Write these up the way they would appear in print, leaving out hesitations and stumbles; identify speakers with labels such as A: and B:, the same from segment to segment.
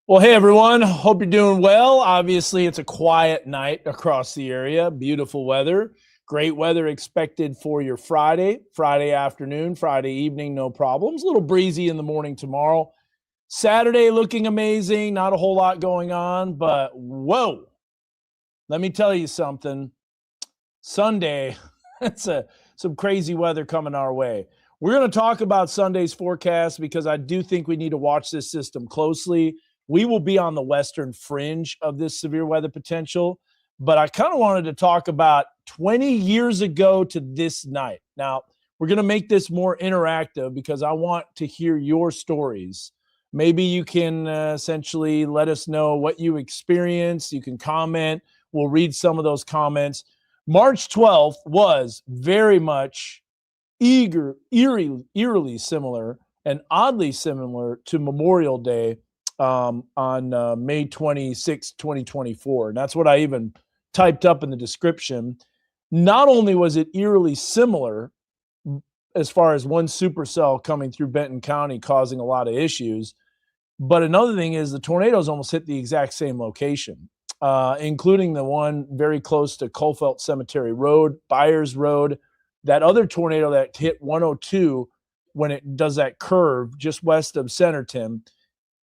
A: Well, hey everyone. Hope you're doing well. Obviously, it's a quiet night across the area. Beautiful weather. Great weather expected for your Friday afternoon, Friday evening, no problems. A little breezy in the morning tomorrow. Saturday looking amazing. Not a whole lot going on, but whoa. Let me tell you something. Sunday, it's some crazy weather coming our way. We're going to talk about Sunday's forecast because I do think we need to watch this system closely. We will be on the western fringe of this severe weather potential, but I kind of wanted to talk about 20 years ago to this night. Now, we're going to make this more interactive because I want to hear your stories. Maybe you can essentially let us know what you experienced. You can comment. We'll read some of those comments. March 12th was very much eerily similar and oddly similar to Memorial Day on May 26, 2024. And that's what I even typed up in the description. Not only was it eerily similar as far as one supercell coming through Benton County causing a lot of issues, but another thing is the tornadoes almost hit the exact same location. Including the one very close to Colfelt Cemetery Road, Byers Road, that other tornado that hit 102 when it does that curve just west of Centerton,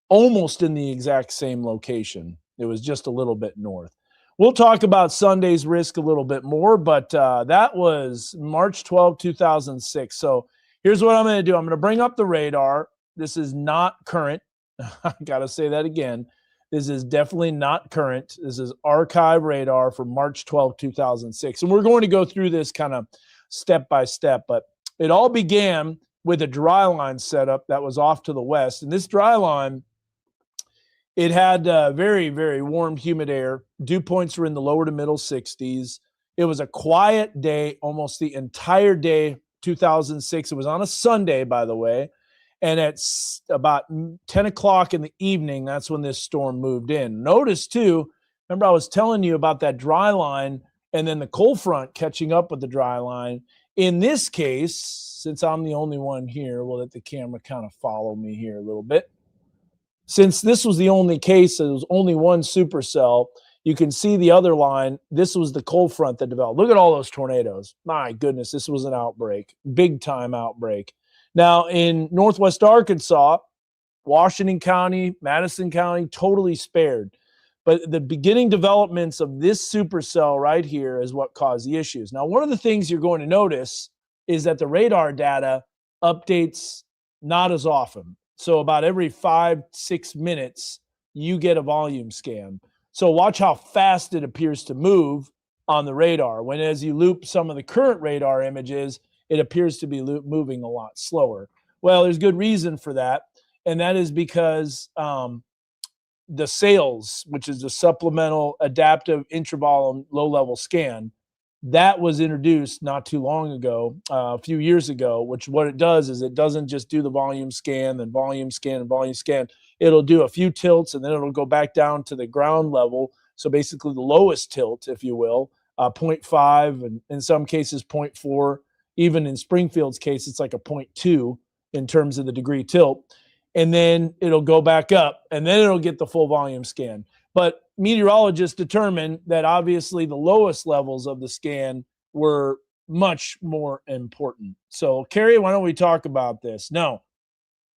A: almost in the exact same location. It was just a little bit north. We'll talk about Sunday's risk a little bit more, but that was March 12, 2006. So here's what I'm going to do. I'm going to bring up the radar. This is not current. I got to say that again. This is definitely not current. This is archive radar for March 12, 2006. And we're going to go through this kind of step by step, but it all began with a dry line setup that was off to the west. And this dry line, it had very, very warm, humid air. Dew points were in the lower to middle 60s. It was a quiet day, almost the entire day, 2006. It was on a Sunday, by the way. And at about 10 o'clock in the evening, that's when this storm moved in. Notice, too, remember I was telling you about that dry line and then the cold front catching up with the dry line. In this case, since I'm the only one here, we'll let the camera kind of follow me here a little bit. Since this was the only case, there was only one supercell, you can see the other line. This was the cold front that developed. Look at all those tornadoes. My goodness, this was an outbreak, big time outbreak. Now, in northwest Arkansas, Washington County, Madison County, totally spared. But the beginning developments of this supercell right here is what caused the issues. Now, one of the things you're going to notice is that the radar data updates not as often. So about every 5-6 minutes, you get a volume scan. So watch how fast it appears to move on the radar. When as you loop some of the current radar images, it appears to be moving a lot slower. Well, there's good reason for that, and that is because the SAILS, which is the supplemental adaptive intravolume low-level scan, that was introduced not too long ago, a few years ago, which what it does is it doesn't just do the volume scan, then volume scan, and volume scan. It'll do a few tilts, and then it'll go back down to the ground level, so basically the lowest tilt, if you will, 0.5, and in some cases 0.4. Even in Springfield's case, it's like a 0.2 in terms of the degree tilt. And then it'll go back up, and then it'll get the full volume scan. But meteorologists determined that obviously the lowest levels of the scan were much more important. So, Carrie, why don't we talk about this? No,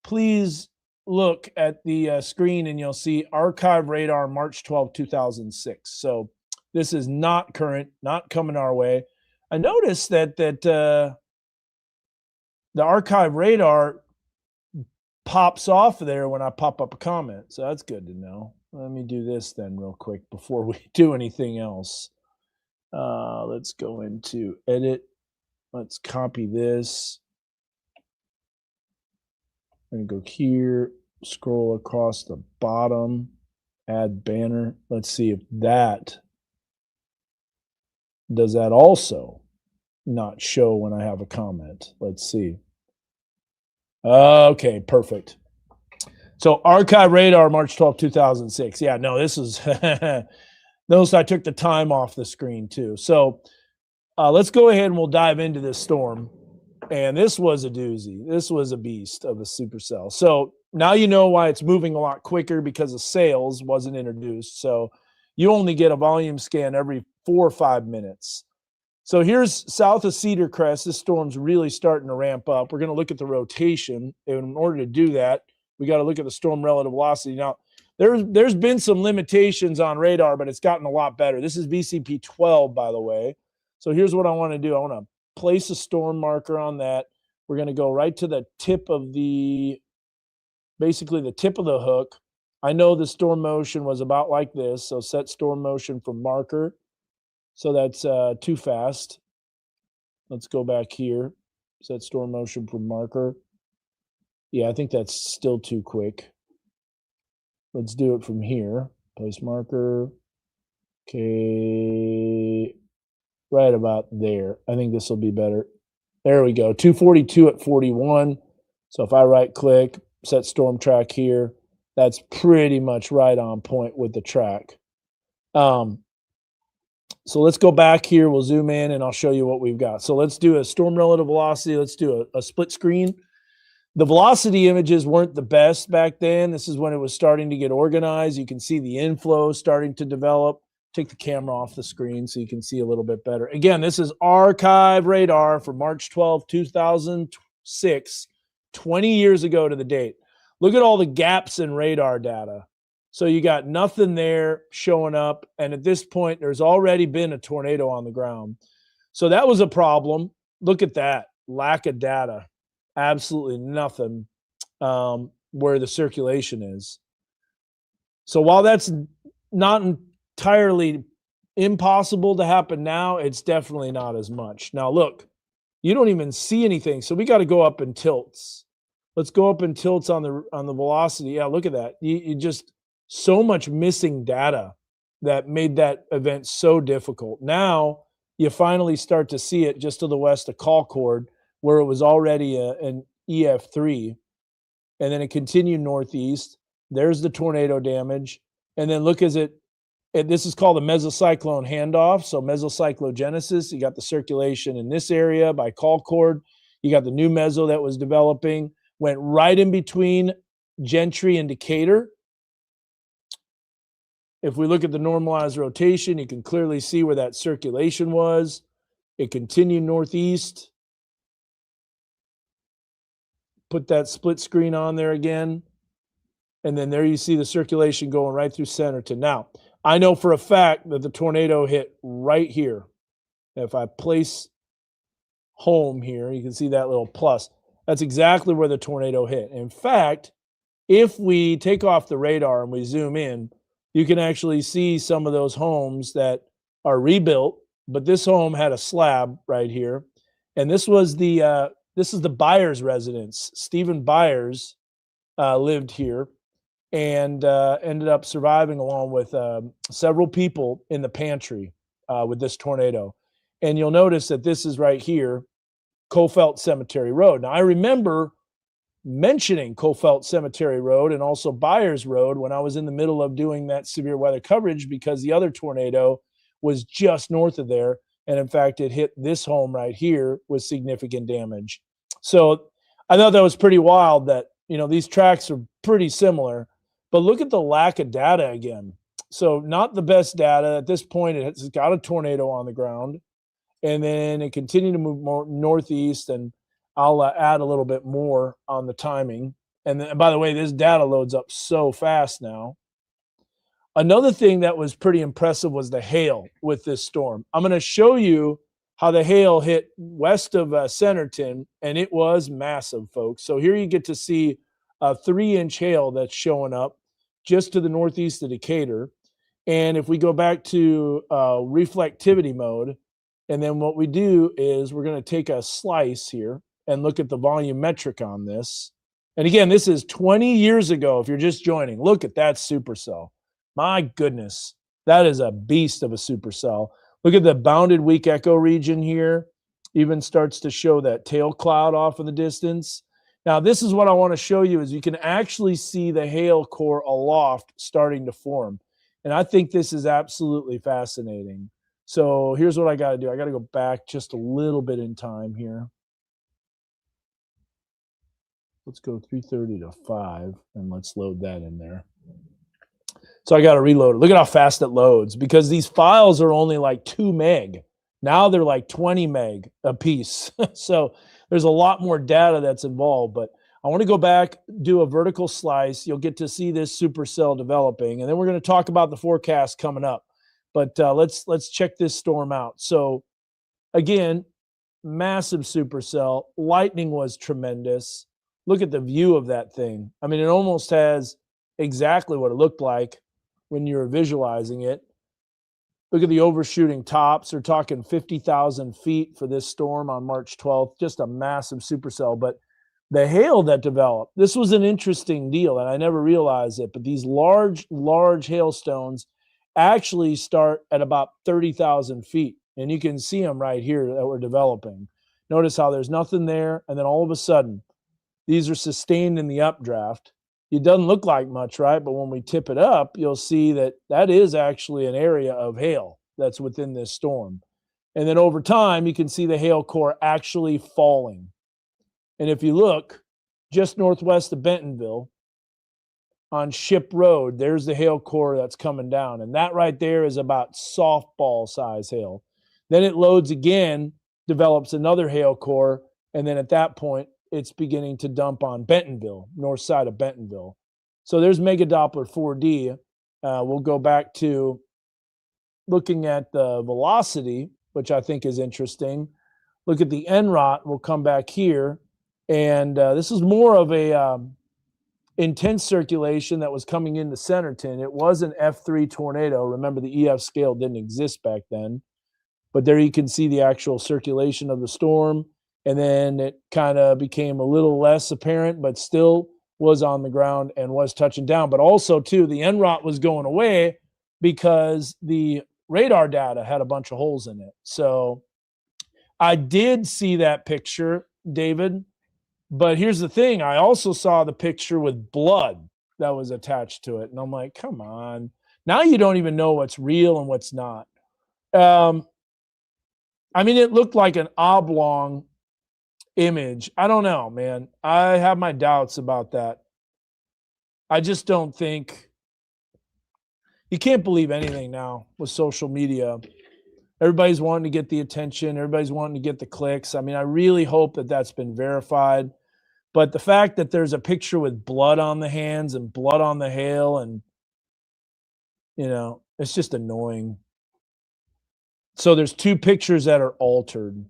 A: please look at the screen and you'll see archive radar March 12, 2006. So this is not current, not coming our way. I noticed that the archive radar pops off there when I pop up a comment. So that's good to know. Let me do this then real quick before we do anything else. Let's go into edit. Let's copy this. I'm going to go here, scroll across the bottom, add banner. Let's see if that does that also not show when I have a comment. Let's see. Okay, perfect. So archive radar, March 12, 2006. Yeah, no, this is, notice I took the time off the screen too. So let's go ahead and we'll dive into this storm. And this was a doozy. This was a beast of a supercell. So Now you know why it's moving a lot quicker, because the sales wasn't introduced. So you only get a volume scan every 4 or 5 minutes. So here's south of Cedar Crest. This storm's really starting to ramp up. We're going to look at the rotation. And in order to do that, we got to look at the storm relative velocity. Now, there's been some limitations on radar, but it's gotten a lot better. This is VCP 12, by the way. So here's what I want to do. I want to place a storm marker on that. We're going to go right to the tip of basically the tip of the hook. I know the storm motion was about like this. So set storm motion for marker. So that's too fast. Let's go back here. Set storm motion for marker. Yeah, I think that's still too quick. Let's do it from here. Place marker. Okay. Right about there. I think this will be better. There we go. 242 at 41. So if I right click, set storm track here, that's pretty much right on point with the track. So let's go back here. We'll zoom in and I'll show you what we've got. So let's do a storm relative velocity. Let's do a split screen. The velocity images weren't the best back then. This is when it was starting to get organized. You can see the inflow starting to develop. Take the camera off the screen so you can see a little bit better. Again, this is archive radar for March 12, 2006, 20 years ago to the date. Look at all the gaps in radar data. So you got nothing there showing up. And at this point, there's already been a tornado on the ground. So that was a problem. Look at that. Lack of data. Absolutely nothing where the circulation is. So while that's not entirely impossible to happen now, it's definitely not as much. Now, look, you don't even see anything. So we got to go up in tilts. Let's go up in tilts on the velocity. Yeah, look at that. You just so much missing data that made that event so difficult. Now you finally start to see it just to the west of Concord, where it was already an EF3, and then it continued northeast. There's the tornado damage. And then look, this is called a mesocyclone handoff. So mesocyclogenesis, you got the circulation in this area by Concord. You got the new meso that was developing, went right in between Gentry and Decatur. If we look at the normalized rotation, you can clearly see where that circulation was. It continued northeast. Put that split screen on there again. And then there you see the circulation going right through Centerton. Now, I know for a fact that the tornado hit right here. If I place home here, you can see that little plus. That's exactly where the tornado hit. In fact, if we take off the radar and we zoom in, you can actually see some of those homes that are rebuilt, but this home had a slab right here. And this was this is the Byers residence. Stephen Byers lived here and ended up surviving along with several people in the pantry with this tornado. And you'll notice that this is right here, Kofelt Cemetery Road. Now, I remember mentioning Kofelt Cemetery Road and also Byers Road when I was in the middle of doing that severe weather coverage, because the other tornado was just north of there. And in fact, it hit this home right here with significant damage. So I thought that was pretty wild that, these tracks are pretty similar, but look at the lack of data again. So not the best data. At this point, it's got a tornado on the ground, and then it continued to move more northeast, and I'll add a little bit more on the timing. And then, by the way, this data loads up so fast now. Another thing that was pretty impressive was the hail with this storm. I'm going to show you how the hail hit west of Centerton, and it was massive, folks. So here you get to see a 3-inch hail that's showing up just to the northeast of Decatur. And if we go back to reflectivity mode, and then what we do is we're going to take a slice here and look at the volumetric on this. And again, this is 20 years ago if you're just joining. Look at that supercell. My goodness, that is a beast of a supercell. Look at the bounded weak echo region here. Even starts to show that tail cloud off in the distance. Now, this is what I want to show you, is you can actually see the hail core aloft starting to form. And I think this is absolutely fascinating. So here's what I got to do. I got to go back just a little bit in time here. let's go 330 to 5, and let's load that in there. So I got to reload it. Look at how fast it loads, because these files are only like 2 meg. Now they're like 20 meg a piece. So there's a lot more data that's involved. But I want to go back, do a vertical slice. You'll get to see this supercell developing, and then we're going to talk about the forecast coming up. But let's check this storm out. So again, massive supercell. Lightning was tremendous. Look at the view of that thing. I mean, it almost has exactly what it looked like when you're visualizing it. Look at the overshooting tops. They're talking 50,000 feet for this storm on March 12th. Just a massive supercell. But the hail that developed, this was an interesting deal, and I never realized it, but these large hailstones actually start at about 30,000 feet. And you can see them right here that we're developing. Notice how there's nothing there, and then all of a sudden, these are sustained in the updraft. It doesn't look like much, right? But when we tip it up, you'll see that that is actually an area of hail that's within this storm. And then over time, you can see the hail core actually falling. And if you look just northwest of Bentonville on Ship Road, there's the hail core that's coming down. And that right there is about softball size hail. Then it loads again, develops another hail core, and then at that point, it's beginning to dump on Bentonville, north side of Bentonville. So there's Mega Doppler 4D. We'll go back to looking at the velocity, which I think is interesting. Look at the NROT. We'll come back here. And this is more of a intense circulation that was coming into Centerton. It was an F3 tornado. Remember, the EF scale didn't exist back then. But there you can see the actual circulation of the storm. And then it kind of became a little less apparent, but still was on the ground and was touching down. But also, too, the NROT was going away because the radar data had a bunch of holes in it. So I did see that picture, David. But here's the thing. I also saw the picture with blood that was attached to it. And I'm like, come on. Now you don't even know what's real and what's not. I mean, it looked like an oblong image. I don't know, man. I have my doubts about that. I just don't think you can't believe anything now with social media. Everybody's wanting to get the attention. Everybody's wanting to get the clicks. I mean, I really hope that that's been verified. But the fact that there's a picture with blood on the hands and blood on the hail, and, you know, it's just annoying. So there's 2 pictures that are altered.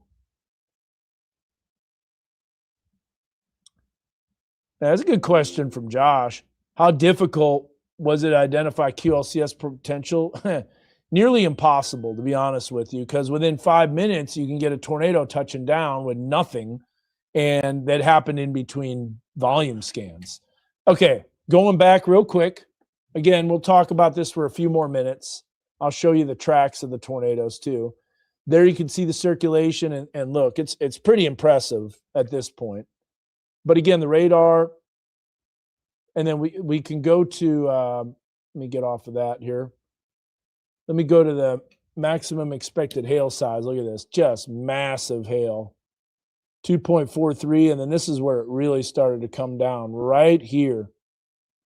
A: That's a good question from Josh. How difficult was it to identify QLCS potential? Nearly impossible, to be honest with you, because within 5 minutes, you can get a tornado touching down with nothing, and that happened in between volume scans. Okay, going back real quick. Again, we'll talk about this for a few more minutes. I'll show you the tracks of the tornadoes, too. There you can see the circulation, and look, it's pretty impressive at this point. But again, the radar, and then we can go to, let me get off of that here. Let me go to the maximum expected hail size. Look at this, just massive hail, 2.43, and then this is where it really started to come down, right here,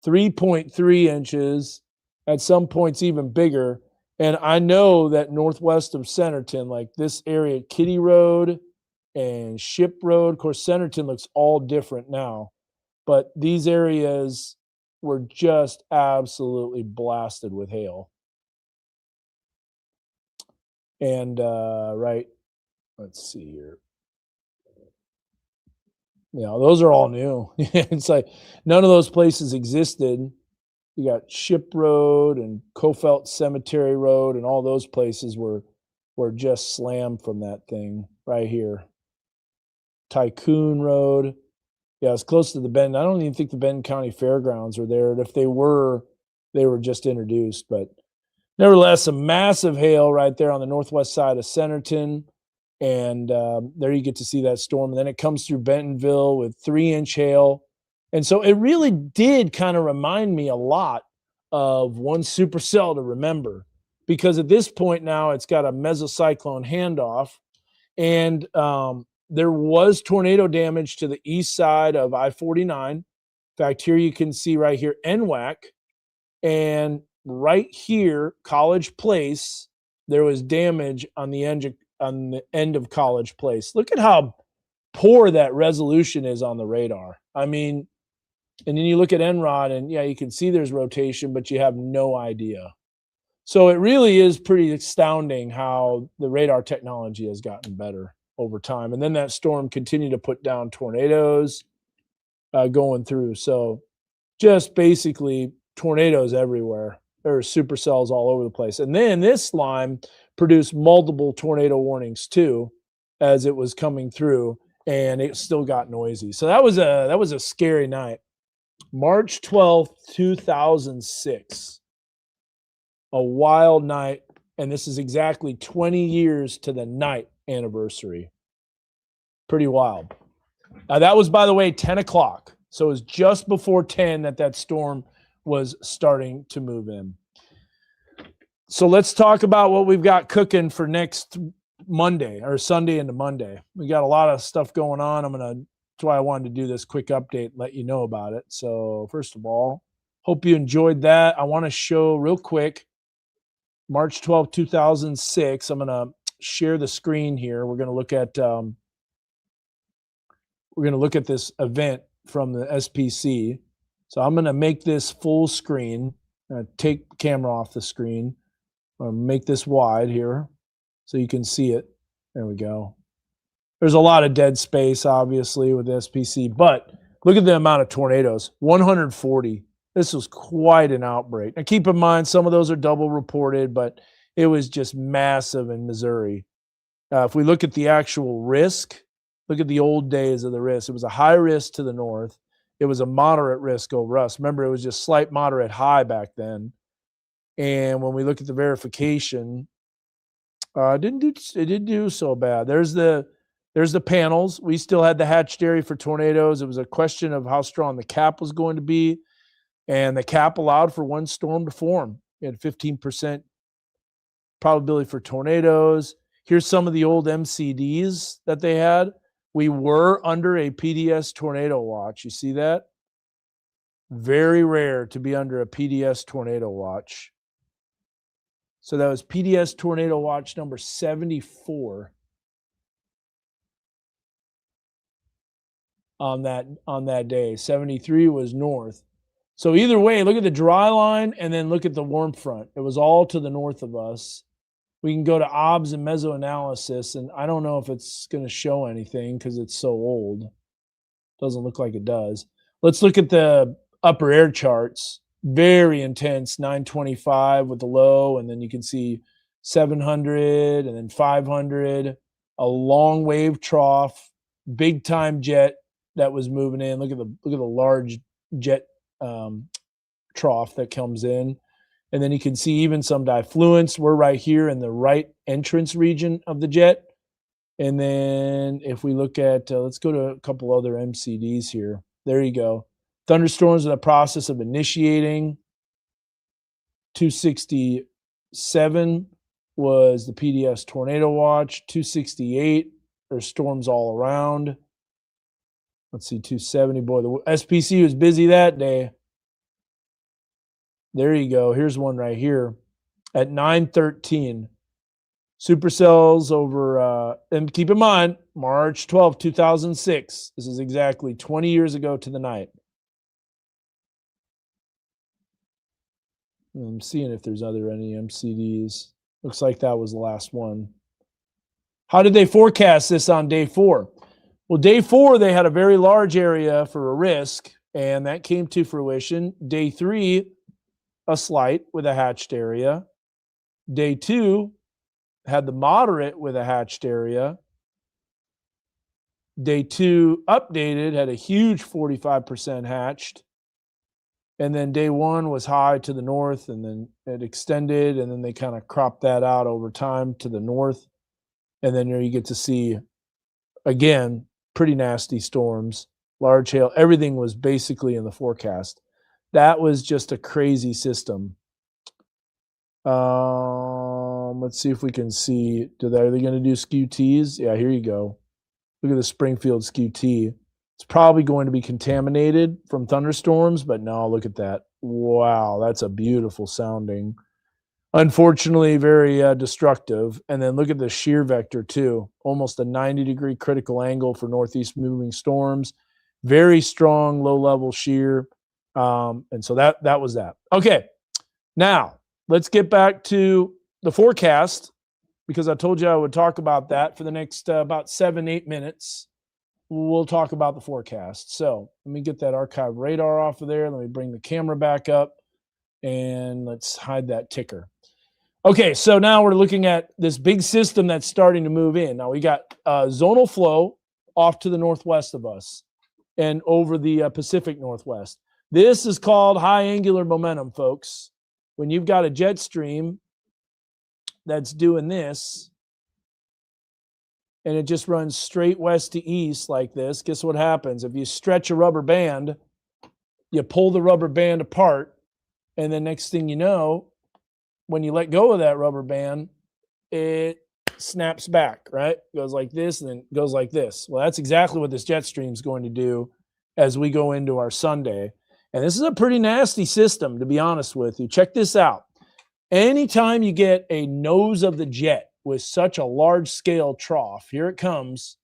A: 3.3 inches, at some points even bigger. And I know that northwest of Centerton, like this area, Kitty Road and Ship Road, of course, Centerton looks all different now, but these areas were just absolutely blasted with hail. And right, let's see here. You know, those are all new. It's like none of those places existed. You got Ship Road and Kofelt Cemetery Road, and all those places were just slammed from that thing right here. Tycoon Road. Yeah, it's close to the Benton. I don't even think the Benton County Fairgrounds were there. And if they were just introduced. But nevertheless, a massive hail right there on the northwest side of Centerton. And there you get to see that storm. And then it comes through Bentonville with 3-inch hail. And so it really did kind of remind me a lot of one supercell to remember, because at this point now it's got a mesocyclone handoff. And There was tornado damage to the east side of I-49. In fact, here you can see right here NWAC, and right here, College Place, there was damage on the end of College Place. Look at how poor that resolution is on the radar. I mean, and then you look at NROD, and yeah, you can see there's rotation, but you have no idea. So it really is pretty astounding how the radar technology has gotten better over time. And then that storm continued to put down tornadoes going through. So just basically tornadoes everywhere. There are supercells all over the place. And then this line produced multiple tornado warnings too as it was coming through, and it still got noisy. So that was a scary night. March 12th, 2006. A wild night, and this is exactly 20 years to the night anniversary. Pretty wild. That was, by the way, 10 o'clock. So it was just before 10 that storm was starting to move in. So let's talk about what we've got cooking for next Monday, or Sunday into Monday. We got a lot of stuff going on. That's why I wanted to do this quick update and let you know about it. So first of all, hope you enjoyed that. I want to show real quick March 12, 2006. I'm going to share the screen here. We're going to look at this event from the SPC. So I'm going to make this full screen. Take the camera off the screen. Make this wide here so you can see it. There we go. There's a lot of dead space, obviously, with the SPC, but look at the amount of tornadoes. 140. This was quite an outbreak. Now, keep in mind, some of those are double reported, but it was just massive in Missouri. If we look at the actual risk, look at the old days of the risk. It was a high risk to the north. It was a moderate risk over us. Remember, it was just slight, moderate, high back then. And when we look at the verification, it didn't do so bad. There's the panels. We still had the hatched area for tornadoes. It was a question of how strong the cap was going to be. And the cap allowed for one storm to form. You had 15% probability for tornadoes. Here's some of the old MCDs that they had. We were under a PDS tornado watch. You see that? Very rare to be under a PDS tornado watch. So that was PDS tornado watch number 74 on that day. 73 was north. So either way, look at the dry line and then look at the warm front. It was all to the north of us. We can go to OBS and mesoanalysis, and I don't know if it's going to show anything because it's so old. Doesn't look like it does. Let's look at the upper air charts. Very intense, 925 with the low, and then you can see 700 and then 500. A long wave trough, big time jet that was moving in. Look at the large jet trough that comes in. And then you can see even some diffluence. We're right here in the right entrance region of the jet. And then if we look at, let's go to a couple other MCDs here. There you go. Thunderstorms in the process of initiating. 267 was the PDS tornado watch. 268 are storms all around. Let's see, 270. Boy, the SPC was busy that day. There you go. Here's one right here at 9:13. Supercells over, and keep in mind, March 12, 2006. This is exactly 20 years ago to the night. I'm seeing if there's any MCDs. Looks like that was the last one. How did they forecast this on day 4? Well, day 4, they had a very large area for a risk, and that came to fruition. Day 3, a slight with a hatched area. Day 2 had the moderate with a hatched area. Day 2 updated, had a huge 45% hatched. And then day 1 was high to the north, and then it extended, and then they kind of cropped that out over time to the north. And then there you get to see, again, pretty nasty storms, large hail. Everything was basically in the forecast. That was just a crazy system. Let's see if we can see. Are they going to do skew T's? Yeah, here you go. Look at the Springfield SQT. It's probably going to be contaminated from thunderstorms, but no, look at that. Wow, that's a beautiful sounding. Unfortunately, very destructive. And then look at the shear vector too. Almost a 90-degree critical angle for northeast moving storms. Very strong low-level shear. And so that was that. Okay, now let's get back to the forecast, because I told you I would talk about that for the next about 7-8 minutes. We'll talk about the forecast. So let me get that archive radar off of there. Let me bring the camera back up, and let's hide that ticker. Okay, so now we're looking at this big system that's starting to move in. Now we got zonal flow off to the northwest of us and over the Pacific Northwest. This is called high angular momentum, folks. When you've got a jet stream that's doing this, and it just runs straight west to east like this, guess what happens? If you stretch a rubber band, you pull the rubber band apart, and then next thing you know, when you let go of that rubber band, it snaps back, right? Goes like this and then goes like this. Well, that's exactly what this jet stream is going to do as we go into our Sunday. And this is a pretty nasty system, to be honest with you. Check this out. Anytime you get a nose of the jet with such a large scale trough, here it comes,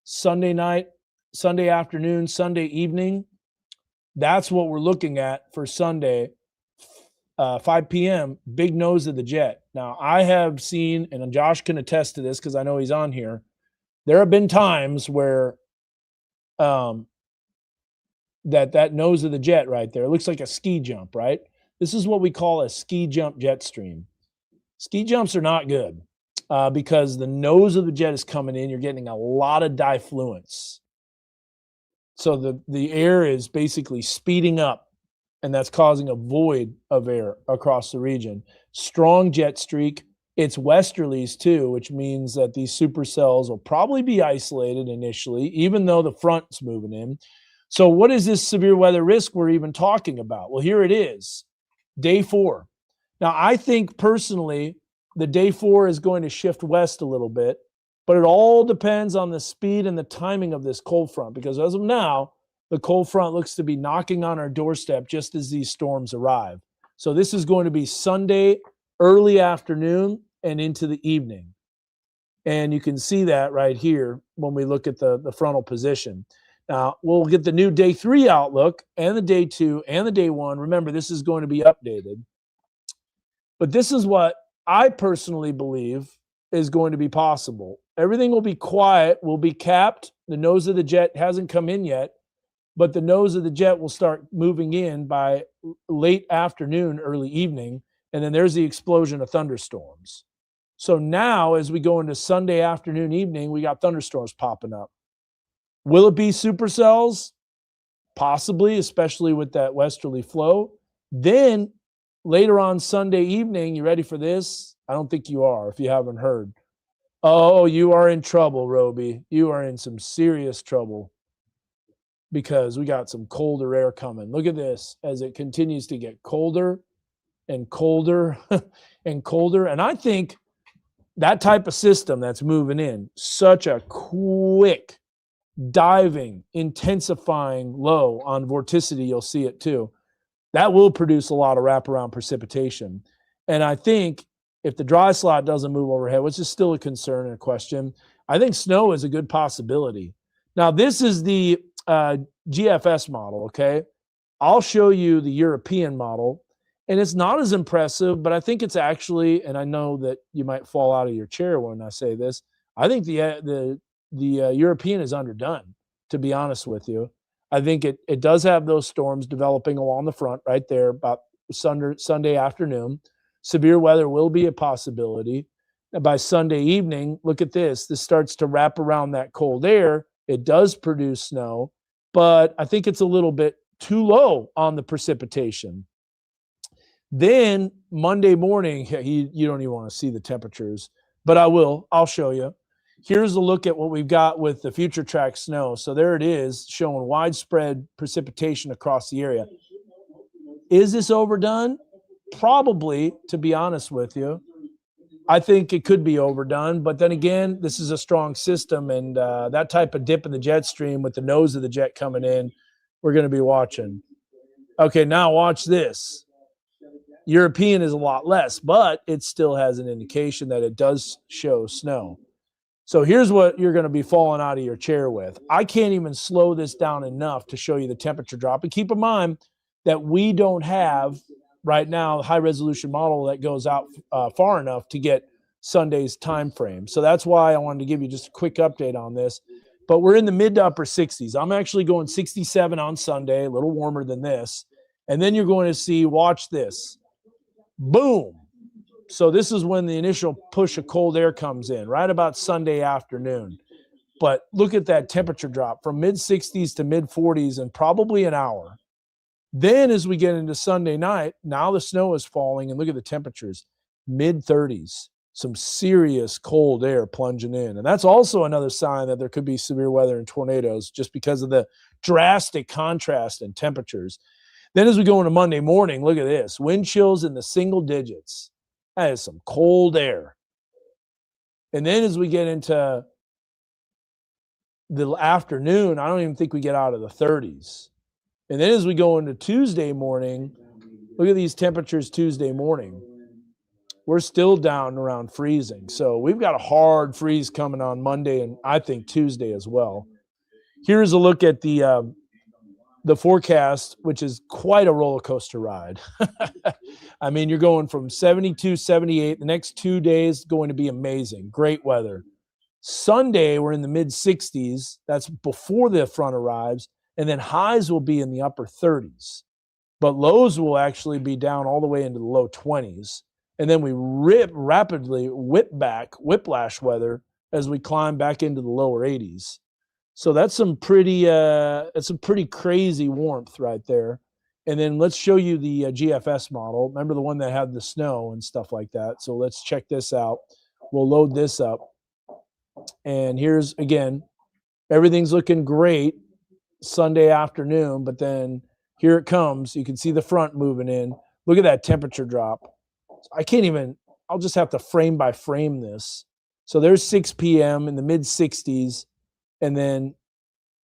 A: Sunday night, Sunday afternoon, Sunday evening. That's what we're looking at for Sunday, 5 p.m., big nose of the jet. Now, I have seen, and Josh can attest to this because I know he's on here, there have been times where that nose of the jet right there, it looks like a ski jump, right? This is what we call a ski jump jet stream. Ski jumps are not good because the nose of the jet is coming in. You're getting a lot of diffluence. So the air is basically speeding up, and that's causing a void of air across the region. Strong jet streak. It's westerlies too, which means that these supercells will probably be isolated initially, even though the front's moving in. So what is this severe weather risk we're even talking about? Well, here it is, day 4. Now, I think personally, the day 4 is going to shift west a little bit, but it all depends on the speed and the timing of this cold front, because as of now, the cold front looks to be knocking on our doorstep just as these storms arrive. So this is going to be Sunday, early afternoon and into the evening. And you can see that right here when we look at the frontal position. Now, we'll get the new day 3 outlook and the day 2 and the day 1. Remember, this is going to be updated. But this is what I personally believe is going to be possible. Everything will be quiet, will be capped. The nose of the jet hasn't come in yet, but the nose of the jet will start moving in by late afternoon, early evening, and then there's the explosion of thunderstorms. So now, as we go into Sunday afternoon, evening, we got thunderstorms popping up. Will it be supercells? Possibly, especially with that westerly flow. Then later on Sunday evening, you ready for this? I don't think you are if you haven't heard. Oh, you are in trouble, Roby. You are in some serious trouble because we got some colder air coming. Look at this as it continues to get colder and colder and colder. And I think that type of system that's moving in, such a quick diving, intensifying low on vorticity, you'll see it too. That will produce a lot of wraparound precipitation. And I think if the dry slot doesn't move overhead, which is still a concern and a question, I think snow is a good possibility. Now, this is the GFS model, okay? I'll show you the European model, and it's not as impressive, but I think it's actually, and I know that you might fall out of your chair when I say this, I think the European is underdone, to be honest with you. I think it does have those storms developing along the front right there about Sunday afternoon. Severe weather will be a possibility. And by Sunday evening, look at this. This starts to wrap around that cold air. It does produce snow, but I think it's a little bit too low on the precipitation. Then Monday morning, you don't even want to see the temperatures, but I will. I'll show you. Here's a look at what we've got with the future track snow. So there it is, showing widespread precipitation across the area. Is this overdone? Probably, to be honest with you. I think it could be overdone, but then again, this is a strong system, and that type of dip in the jet stream with the nose of the jet coming in, we're going to be watching. Okay, now watch this. European is a lot less, but it still has an indication that it does show snow. So here's what you're going to be falling out of your chair with. I can't even slow this down enough to show you the temperature drop. And keep in mind that we don't have right now a high resolution model that goes out far enough to get Sunday's time frame. So that's why I wanted to give you just a quick update on this. But we're in the mid to upper 60s. I'm actually going 67 on Sunday, a little warmer than this. And then you're going to see, watch this. Boom. So this is when the initial push of cold air comes in, right about Sunday afternoon. But look at that temperature drop from mid 60s to mid 40s in probably an hour. Then as we get into Sunday night, now the snow is falling, and look at the temperatures, mid 30s, some serious cold air plunging in. And that's also another sign that there could be severe weather and tornadoes just because of the drastic contrast in temperatures. Then as we go into Monday morning, look at this, wind chills in the single digits. That is some cold air. And then as we get into the afternoon, I don't even think we get out of the 30s. And then as we go into Tuesday morning, look at these temperatures Tuesday morning. We're still down around freezing. So we've got a hard freeze coming on Monday and I think Tuesday as well. Here's a look at the forecast, which is quite a roller coaster ride. I mean, you're going from 72, 78. The next 2 days going to be amazing. Great weather. Sunday, we're in the mid 60s. That's before the front arrives. And then highs will be in the upper 30s. But lows will actually be down all the way into the low 20s. And then we rapidly whiplash weather as we climb back into the lower 80s. So that's some pretty crazy warmth right there. And then let's show you the GFS model. Remember the one that had the snow and stuff like that. So let's check this out. We'll load this up. And here's, again, everything's looking great Sunday afternoon, but then here it comes. You can see the front moving in. Look at that temperature drop. I can't even, I'll just have to frame by frame this. So there's 6 p.m. in the mid 60s. And then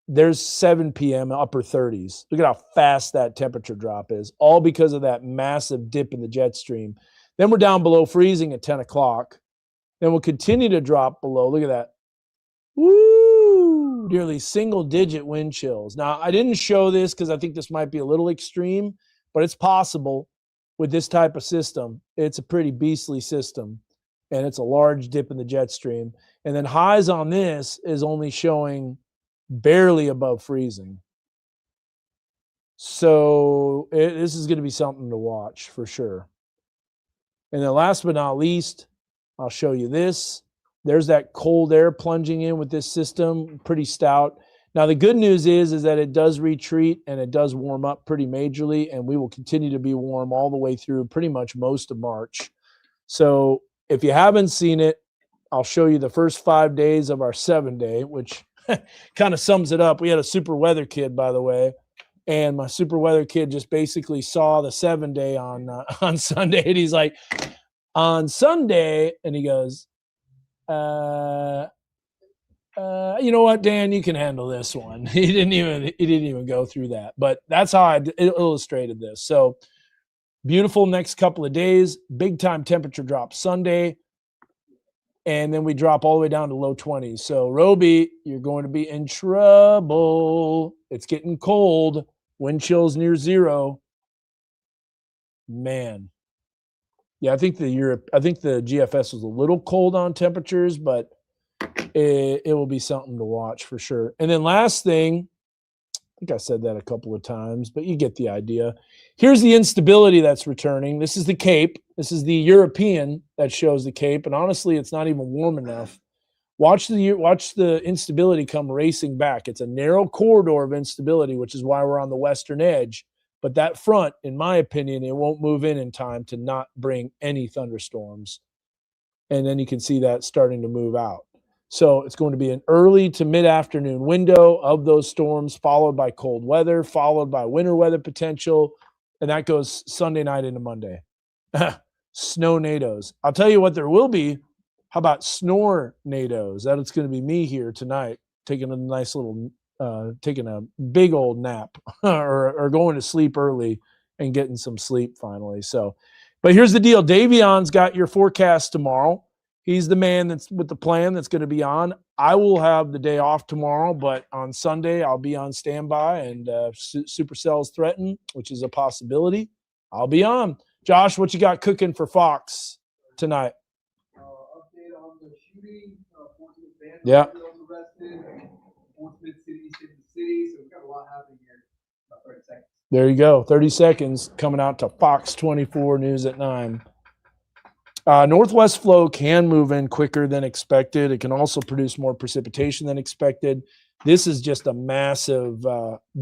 A: there's 7 p.m. upper 30s. Look at how fast that temperature drop is, all because of that massive dip in the jet stream. Then we're down below freezing at 10 o'clock. Then we'll continue to drop below. Look at that. Woo! Nearly single-digit wind chills. Now, I didn't show this because I think this might be a little extreme, but it's possible with this type of system. It's a pretty beastly system, and it's a large dip in the jet stream. And then highs on this is only showing barely above freezing. So this is going to be something to watch for sure. And then last but not least, I'll show you this. There's that cold air plunging in with this system, pretty stout. Now, the good news is that it does retreat and it does warm up pretty majorly, and we will continue to be warm all the way through pretty much most of March. So if you haven't seen it, I'll show you the first 5 days of our 7-day, which kind of sums it up. We had a super weather kid, by the way, and my super weather kid just basically saw the 7-day on Sunday, and he's like, on Sunday, and he goes, you know what, Dan, you can handle this one. He didn't even go through that, but that's how I illustrated this. So beautiful next couple of days, big time temperature drop Sunday. And then we drop all the way down to low 20s. So, Roby, you're going to be in trouble. It's getting cold. Wind chills near zero. Man. Yeah, I think the GFS was a little cold on temperatures, but it will be something to watch for sure. And then last thing, I think I said that a couple of times, but you get the idea. Here's the instability that's returning. This is the Cape. This is the European that shows the Cape, and honestly, it's not even warm enough. Watch the instability come racing back. It's a narrow corridor of instability, which is why we're on the western edge. But that front, in my opinion, it won't move in time to not bring any thunderstorms. And then you can see that starting to move out. So it's going to be an early to mid-afternoon window of those storms, followed by cold weather, followed by winter weather potential, and that goes Sunday night into Monday. snow-nados. I'll tell you what there will be. How about snore-nados? That's going to be me here tonight, taking a nice little, taking a big old nap or going to sleep early and getting some sleep finally. So, but here's the deal. Davion's got your forecast tomorrow. He's the man that's with the plan that's going to be on. I will have the day off tomorrow, but on Sunday I'll be on standby, and supercells threaten, which is a possibility. I'll be on. Josh, what you got cooking for Fox tonight?
B: Update on the shooting. Portsmouth Band
A: Yeah.
B: arrested. Portsmouth City, City. So we've got a lot happening here. About 30 seconds.
A: There you go. 30 seconds coming out to Fox 24 News at 9. Northwest flow can move in quicker than expected. It can also produce more precipitation than expected. This is just a massive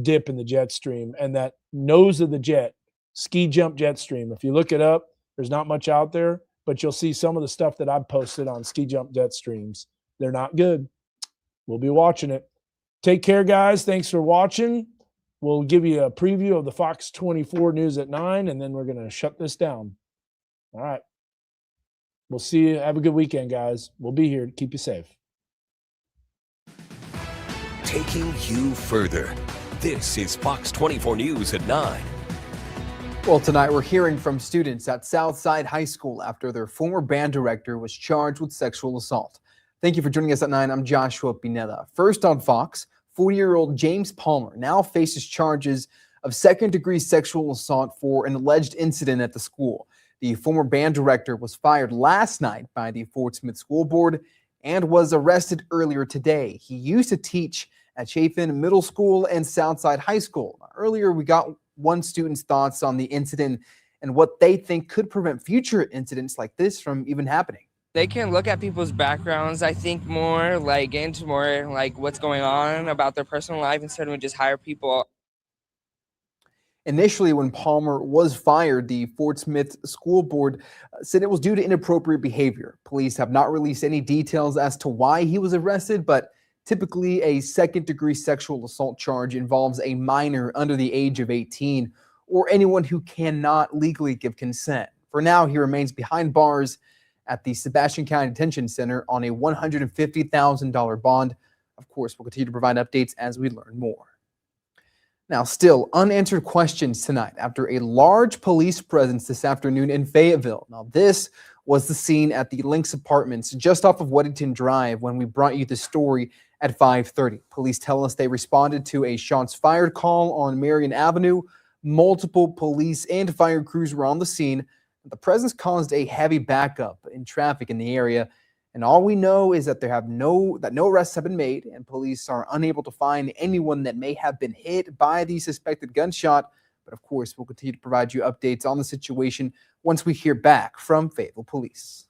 A: dip in the jet stream, and that nose of the jet, ski jump jet stream. If you look it up, there's not much out there, but you'll see some of the stuff that I've posted on ski jump jet streams. They're not good. We'll be watching it. Take care, guys. Thanks for watching. We'll give you a preview of the Fox 24 News at 9, and then we're going to shut this down. All right. We'll see you. Have a good weekend, guys. We'll be here to keep you safe.
C: Taking you further. This is Fox 24 News at 9.
D: Well, tonight we're hearing from students at Southside High School after their former band director was charged with sexual assault. Thank you for joining us at 9. I'm Joshua Pineda. First on Fox, 40-year-old James Palmer now faces charges of second-degree sexual assault for an alleged incident at the school. The former band director was fired last night by the Fort Smith School Board and was arrested earlier today. He used to teach at Chafin Middle School and Southside High School. Earlier, we got one student's thoughts on the incident and what they think could prevent future incidents like this from even happening.
E: They can look at people's backgrounds, I think, more, like, get into more, like, what's going on about their personal life instead of just hire people.
D: Initially, when Palmer was fired, the Fort Smith School Board said it was due to inappropriate behavior. Police have not released any details as to why he was arrested, but typically a second-degree sexual assault charge involves a minor under the age of 18 or anyone who cannot legally give consent. For now, he remains behind bars at the Sebastian County Detention Center on a $150,000 bond. Of course, we'll continue to provide updates as we learn more. Now, still unanswered questions tonight after a large police presence this afternoon in Fayetteville. Now, this was the scene at the Lynx Apartments just off of Weddington Drive when we brought you the story at 5:30. Police tell us they responded to a shots fired call on Marion Avenue. Multiple police and fire crews were on the scene. The presence caused a heavy backup in traffic in the area. And all we know is that no arrests have been made, and police are unable to find anyone that may have been hit by the suspected gunshot. But of course, we'll continue to provide you updates on the situation once we hear back from Fayetteville Police.